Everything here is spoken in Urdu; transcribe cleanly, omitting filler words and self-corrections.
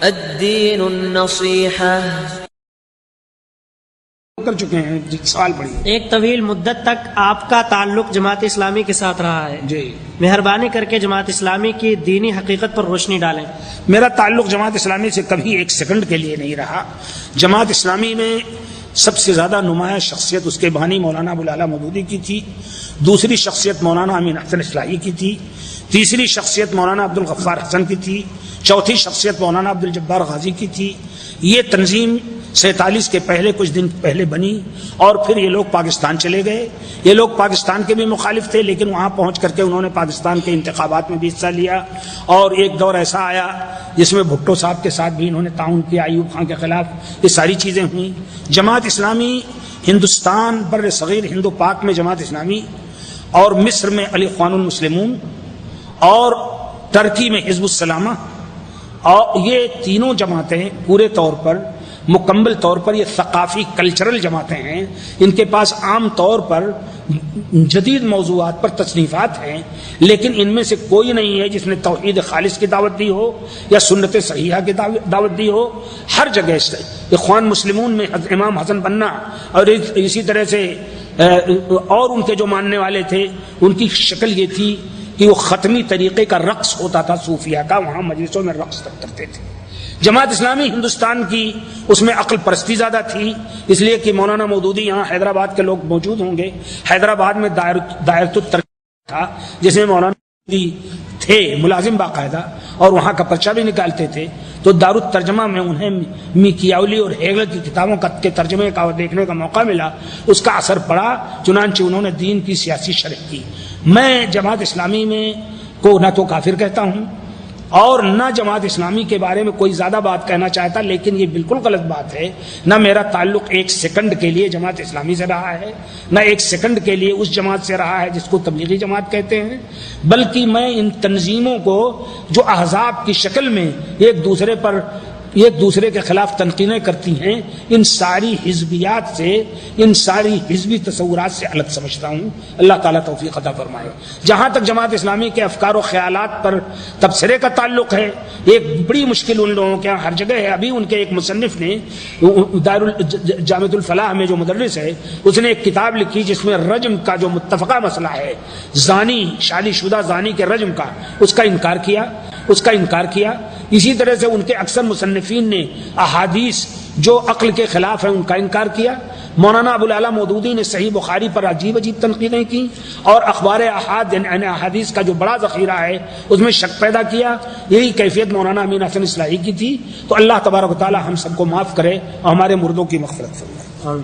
الدین النصیحہ. کر چکے ہیں سوال پڑھیے. ایک طویل مدت تک آپ کا تعلق جماعت اسلامی کے ساتھ رہا ہے. جی مہربانی کر کے جماعت اسلامی کی دینی حقیقت پر روشنی ڈالیں. میرا تعلق جماعت اسلامی سے کبھی ایک سیکنڈ کے لیے نہیں رہا. جماعت اسلامی میں سب سے زیادہ نمایاں شخصیت اس کے بانی مولانا ابوالعلا مودودی کی تھی. دوسری شخصیت مولانا امین حسن اصلاحی کی تھی. تیسری شخصیت مولانا عبدالغفار حسن کی تھی. چوتھی شخصیت مولانا عبدالجبار غازی کی تھی. یہ تنظیم 47 کے پہلے کچھ دن پہلے بنی اور پھر یہ لوگ پاکستان چلے گئے. یہ لوگ پاکستان کے بھی مخالف تھے لیکن وہاں پہنچ کر کے انہوں نے پاکستان کے انتخابات میں بھی حصہ لیا اور ایک دور ایسا آیا جس میں بھٹو صاحب کے ساتھ بھی انہوں نے تعاون کیا ایوب خان کے خلاف. یہ ساری چیزیں ہوئیں. جماعت اسلامی ہندوستان بر صغیر ہند و پاک میں جماعت اسلامی اور مصر میں علی اخوان المسلمون اور ترکی میں حزب السلامہ اور یہ تینوں جماعتیں پورے طور پر مکمل طور پر یہ ثقافی کلچرل جماعتیں ہیں. ان کے پاس عام طور پر جدید موضوعات پر تصنیفات ہیں لیکن ان میں سے کوئی نہیں ہے جس نے توحید خالص کی دعوت دی ہو یا سنت صحیحہ کی دعوت دی ہو. ہر جگہ سے اخوان مسلمون میں امام حسن بننا اور اسی طرح سے اور ان کے جو ماننے والے تھے ان کی شکل یہ تھی کہ وہ ختمی طریقے کا رقص ہوتا تھا صوفیہ کا. وہاں مجلسوں میں رقص تک کرتے تھے. جماعت اسلامی ہندوستان کی اس میں عقل پرستی زیادہ تھی اس لیے کہ مولانا مودودی یہاں حیدرآباد کے لوگ موجود ہوں گے. حیدرآباد میں دائرۃ الترجمہ تھا جس میں مولانا مودودی تھے ملازم باقاعدہ اور وہاں کا پرچہ بھی نکالتے تھے. تو دارالترجمہ میں انہیں میکیاولی اور ہیگل کی کتابوں کے ترجمے کا دیکھنے کا موقع ملا. اس کا اثر پڑا چنانچہ انہوں نے دین کی سیاسی شرح کی. میں جماعت اسلامی میں کو نہ تو کافر کہتا ہوں اور نہ جماعت اسلامی کے بارے میں کوئی زیادہ بات کہنا چاہتا لیکن یہ بالکل غلط بات ہے. نہ میرا تعلق ایک سیکنڈ کے لیے جماعت اسلامی سے رہا ہے نہ ایک سیکنڈ کے لیے اس جماعت سے رہا ہے جس کو تبلیغی جماعت کہتے ہیں بلکہ میں ان تنظیموں کو جو احزاب کی شکل میں ایک دوسرے کے خلاف تنقیدیں کرتی ہیں ان ساری حزبیات سے ان ساری حزبی تصورات سے الگ سمجھتا ہوں. اللہ تعالیٰ توفیق عطا فرمائے. جہاں تک جماعت اسلامی کے افکار و خیالات پر تبصرے کا تعلق ہے ایک بڑی مشکل ان لوگوں کے ہر جگہ ہے. ابھی ان کے ایک مصنف نے جامعۃ الفلاح میں جو مدرس ہے اس نے ایک کتاب لکھی جس میں رجم کا جو متفقہ مسئلہ ہے زانی شادی شدہ زانی کے رجم کا اس کا انکار کیا. اسی طرح سے ان کے اکثر مصنفین نے احادیث جو عقل کے خلاف ہیں ان کا انکار کیا. مولانا ابوالعلا مودودی نے صحیح بخاری پر عجیب تنقیدیں کی اور اخبار احاد یعنی احادیث کا جو بڑا ذخیرہ ہے اس میں شک پیدا کیا. یہی کیفیت مولانا امین حسن اصلاحی کی تھی. تو اللہ تبارک و تعالی ہم سب کو معاف کرے اور ہمارے مردوں کی مغفرت فرمائے.